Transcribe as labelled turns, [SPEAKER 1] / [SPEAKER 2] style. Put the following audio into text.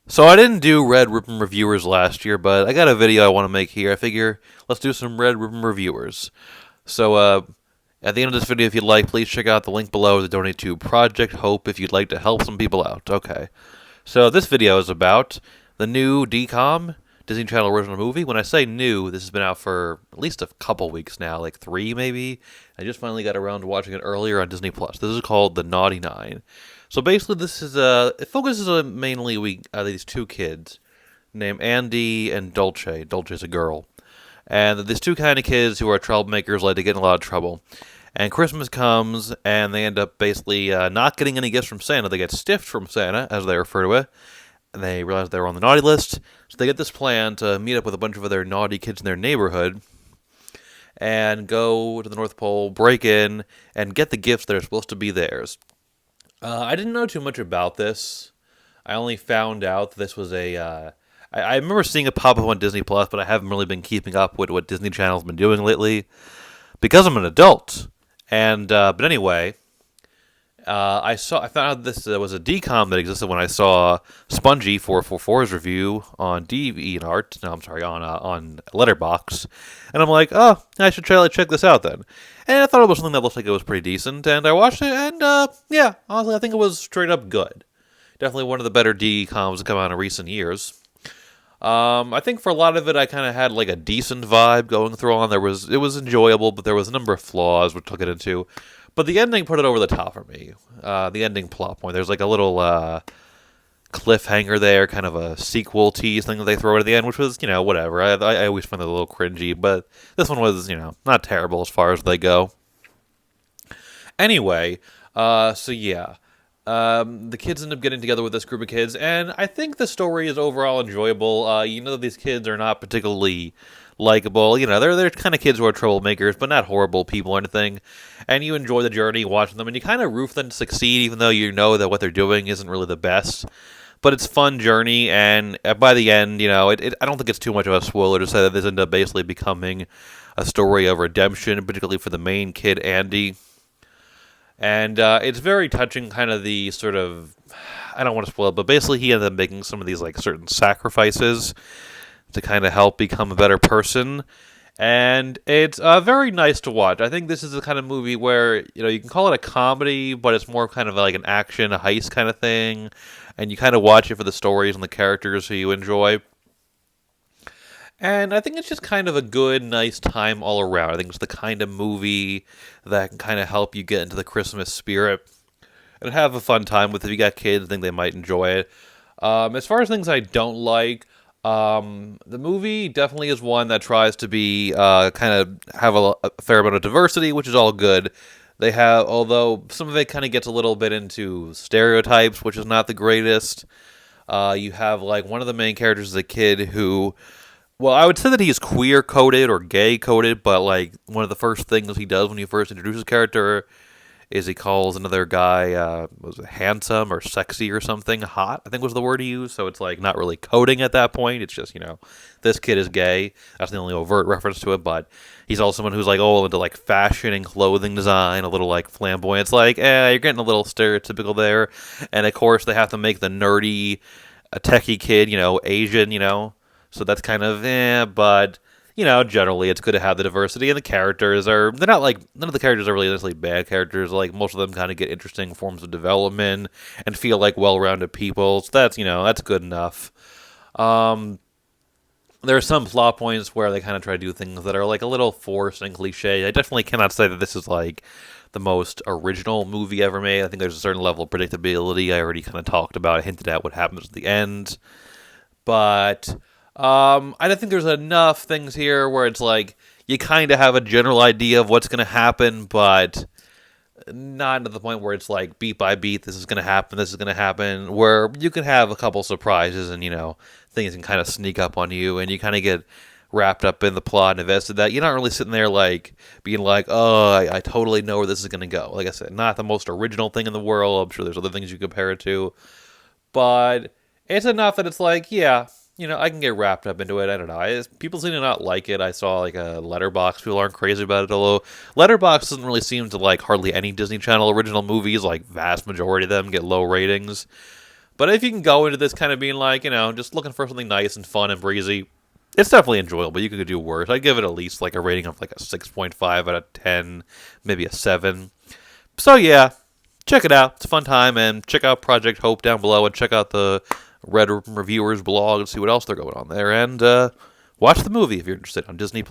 [SPEAKER 1] So I didn't do Red Ribbon Reviewers last year, but I got a video I want to make here. I figure let's do some Red Ribbon Reviewers. So at the end of this video, if you'd like, please check out the link below to donate to Project Hope if you'd like to help some people out. Okay. So this video is about the new DCOM, Disney Channel original movie. When I say new, this has been out for at least a couple weeks now, like 3 maybe. I just finally got around to watching it earlier on Disney Plus. This is called The Naughty Nine. So basically, this is it focuses on mainly these two kids named Andy and Dolce. Dolce's a girl, and these two kind of kids who are troublemakers, like to get in a lot of trouble. And Christmas comes, and they end up basically not getting any gifts from Santa. They get stiffed from Santa, as they refer to it, and they realize they're on the naughty list. So they get this plan to meet up with a bunch of other naughty kids in their neighborhood and go to the North Pole, break in, and get the gifts that are supposed to be theirs. I didn't know too much about this. I only found out that this was I remember seeing it pop up on Disney Plus, but I haven't really been keeping up with what Disney Channel's been doing lately because I'm an adult. And but anyway, I found out this was a DCOM that existed when I saw Spongy 444's review on DeviantArt. No, I'm sorry, on Letterboxd, and I'm like, oh, I should try to check this out then. And I thought it was something that looked like it was pretty decent, and I watched it, and yeah, honestly, I think it was straight up good. Definitely one of the better DCOMs to come out in recent years. I think for a lot of it, I kind of had like a decent vibe going through on. It was enjoyable, but there was a number of flaws, which I'll get into. But the ending put it over the top for me. The ending plot point. There's like a little cliffhanger there, kind of a sequel tease thing that they throw at the end, which was, whatever. I always find it a little cringy, but this one was, not terrible as far as they go. Anyway, so yeah. The kids end up getting together with this group of kids, and I think the story is overall enjoyable. These kids are not particularly likable. They're kind of kids who are troublemakers, but not horrible people or anything. And you enjoy the journey watching them, and you kind of root for them to succeed, even though you know that what they're doing isn't really the best. But it's a fun journey, and by the end, I don't think it's too much of a spoiler to say that this ends up basically becoming a story of redemption, particularly for the main kid, Andy. And it's very touching, kind of the sort of, I don't want to spoil it, but basically he ended up making some of these like certain sacrifices to kind of help become a better person. And it's very nice to watch. I think this is the kind of movie where, you can call it a comedy, but it's more kind of like an action, a heist kind of thing. And you kind of watch it for the stories and the characters who you enjoy. And I think it's just kind of a good, nice time all around. I think it's the kind of movie that can kind of help you get into the Christmas spirit and have a fun time with it. If you got kids, I think they might enjoy it. As far as things I don't like, the movie definitely is one that tries to be kind of have a fair amount of diversity, which is all good. Although some of it kind of gets a little bit into stereotypes, which is not the greatest. You have like one of the main characters is a kid who, well, I would say that he's queer coded or gay coded, but like one of the first things he does when you first introduce his character is he calls another guy, was it handsome or sexy or something, hot, I think was the word he used. So it's like not really coding at that point. It's just, this kid is gay. That's the only overt reference to it. But he's also someone who's like all into like fashion and clothing design, a little like flamboyant. It's like, you're getting a little stereotypical there. And of course they have to make the nerdy, a techie kid, Asian, so that's kind of but generally it's good to have the diversity, and the characters they're not like, none of the characters are really necessarily bad characters. Like most of them kind of get interesting forms of development and feel like well-rounded people. So that's good enough. There are some plot points where they kind of try to do things that are like a little forced and cliche. I definitely cannot say that this is like the most original movie ever made. I think there's a certain level of predictability. I already kind of talked about, hinted at what happens at the end. But I don't think there's enough things here where it's like you kind of have a general idea of what's going to happen, but not to the point where it's like beat by beat, this is going to happen, where you can have a couple surprises and, things can kind of sneak up on you and you kind of get wrapped up in the plot and invested that. You're not really sitting there like being like, oh, I totally know where this is going to go. Like I said, not the most original thing in the world. I'm sure there's other things you compare it to, but it's enough that it's like, yeah, I can get wrapped up into it. I don't know. People seem to not like it. I saw like a Letterboxd. People aren't crazy about it, although Letterboxd doesn't really seem to like hardly any Disney Channel original movies. Like vast majority of them get low ratings. But if you can go into this kind of being like, just looking for something nice and fun and breezy, it's definitely enjoyable. You could do worse. I'd give it at least like a rating of like a 6.5 out of 10, maybe a 7. So yeah, check it out. It's a fun time, and check out Project Hope down below, and check out the Red Reviewers blog and see what else they're going on there, and watch the movie if you're interested on Disney+.